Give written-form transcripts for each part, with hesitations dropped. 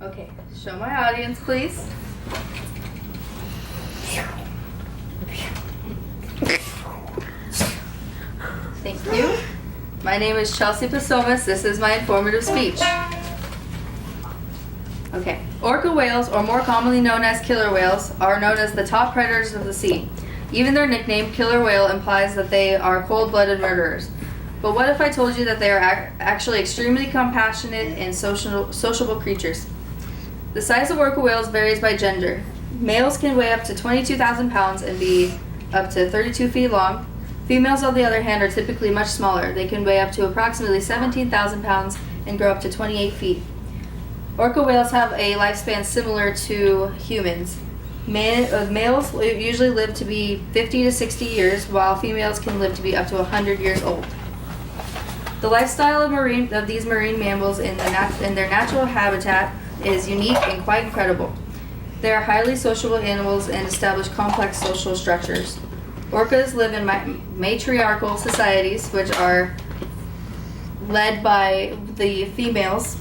Okay, show my audience, please. Thank you. My name is Chelsea Pasomas. This is my informative speech. Okay, orca whales, or more commonly known as killer whales, are known as the top predators of the sea. Even their nickname, killer whale, implies that they are cold-blooded murderers. But what if I told you that they are actually extremely compassionate and sociable creatures? The size of orca whales varies by gender. Males can weigh up to 22,000 pounds and be up to 32 feet long. Females, on the other hand, are typically much smaller. They can weigh up to approximately 17,000 pounds and grow up to 28 feet. Orca whales have a lifespan similar to humans. Males usually live to be 50 to 60 years, while females can live to be up to 100 years old. The lifestyle of these marine mammals in their natural habitat is unique and quite incredible. They are highly sociable animals and establish complex social structures. Orcas live in matriarchal societies, which are led by the females.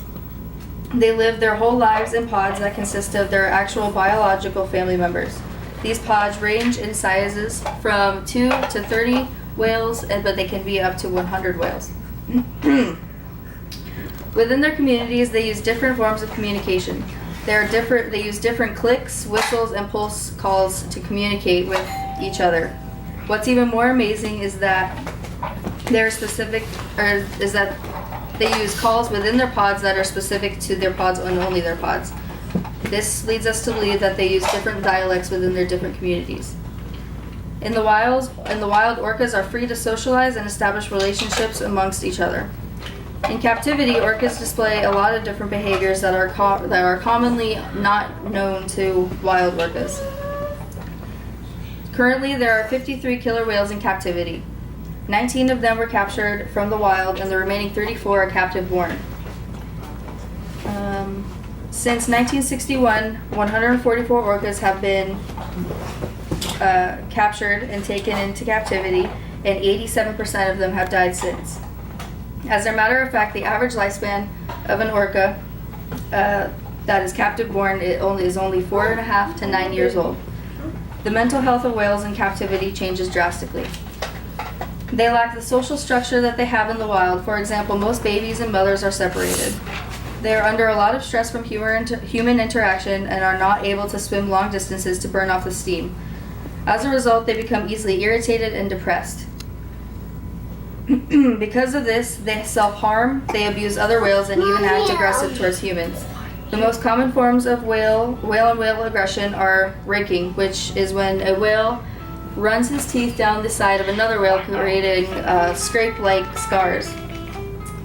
They live their whole lives in pods that consist of their actual biological family members. These pods range in sizes from 2 to 30 whales, but they can be up to 100 whales. Within their communities, they use different forms of communication. They use different clicks, whistles, and pulse calls to communicate with each other. What's even more amazing is that they use calls within their pods that are specific to their pods and only their pods. This leads us to believe that they use different dialects within their different communities. In the wild, orcas are free to socialize and establish relationships amongst each other. In captivity, orcas display a lot of different behaviors that are commonly not known to wild orcas. Currently, there are 53 killer whales in captivity. 19 of them were captured from the wild, and the remaining 34 are captive born. Since 1961, 144 orcas have been captured and taken into captivity, and 87% of them have died since. As a matter of fact, the average lifespan of an orca that is captive born is only 4.5 to 9 years old. The mental health of whales in captivity changes drastically. They lack the social structure that they have in the wild. For example, most babies and mothers are separated. They are under a lot of stress from human interaction and are not able to swim long distances to burn off the steam. As a result, they become easily irritated and depressed. Because of this, they self-harm, they abuse other whales, and even act aggressive towards humans. The most common forms of whale-on-whale aggression are raking, which is when a whale runs his teeth down the side of another whale, creating scrape-like scars,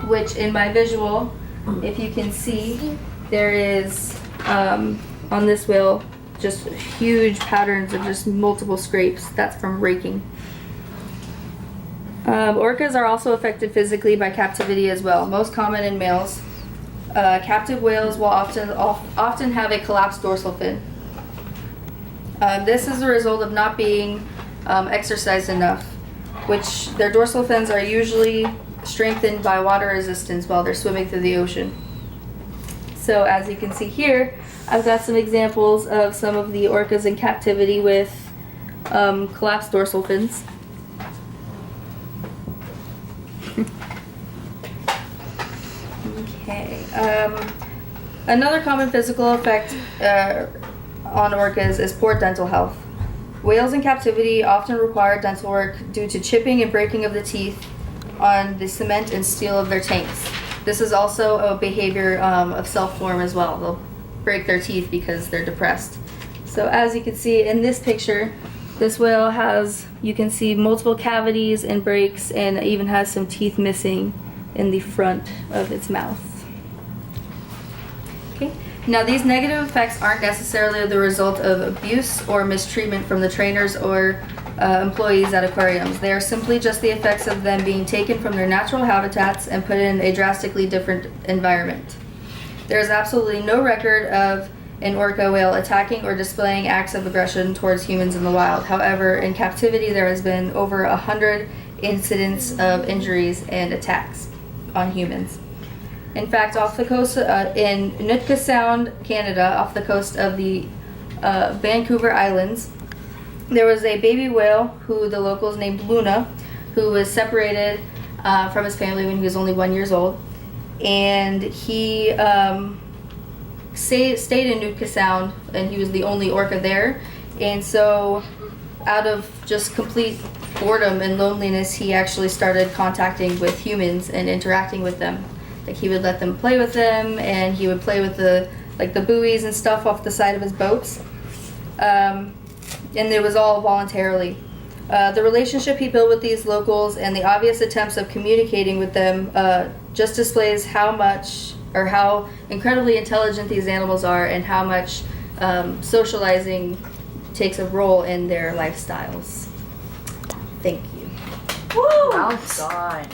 which in my visual, if you can see, there is, on this whale, just huge patterns of just multiple scrapes. That's from raking. Orcas are also affected physically by captivity as well, most common in males. Captive whales will often have a collapsed dorsal fin. This is a result of not being exercised enough, which their dorsal fins are usually strengthened by water resistance while they're swimming through the ocean. So as you can see here, I've got some examples of some of the orcas in captivity with collapsed dorsal fins. Okay. Another common physical effect on orcas is poor dental health. Whales in captivity often require dental work due to chipping and breaking of the teeth on the cement and steel of their tanks. This is also a behavior of self-harm as well. They'll break their teeth because they're depressed. So as you can see in this picture, this whale has, you can see multiple cavities and breaks, and even has some teeth missing in the front of its mouth. Okay. Now these negative effects aren't necessarily the result of abuse or mistreatment from the trainers or employees at aquariums. They are simply just the effects of them being taken from their natural habitats and put in a drastically different environment. There is absolutely no record of an orca whale attacking or displaying acts of aggression towards humans in the wild. However, in captivity there has been over 100 incidents of injuries and attacks on humans. In fact, off the coast in Nootka Sound, Canada, off the coast of the Vancouver Islands, there was a baby whale who the locals named Luna, who was separated from his family when he was only 1 year old, and he stayed in Nootka Sound, and he was the only orca there. And so, out of just complete boredom and loneliness, he actually started contacting with humans and interacting with them. Like, he would let them play with them, and he would play with the buoys and stuff off the side of his boats. And it was all voluntarily. The relationship he built with these locals and the obvious attempts of communicating with them just displays how incredibly intelligent these animals are, and how much socializing takes a role in their lifestyles. Thank you. Woo! Well done.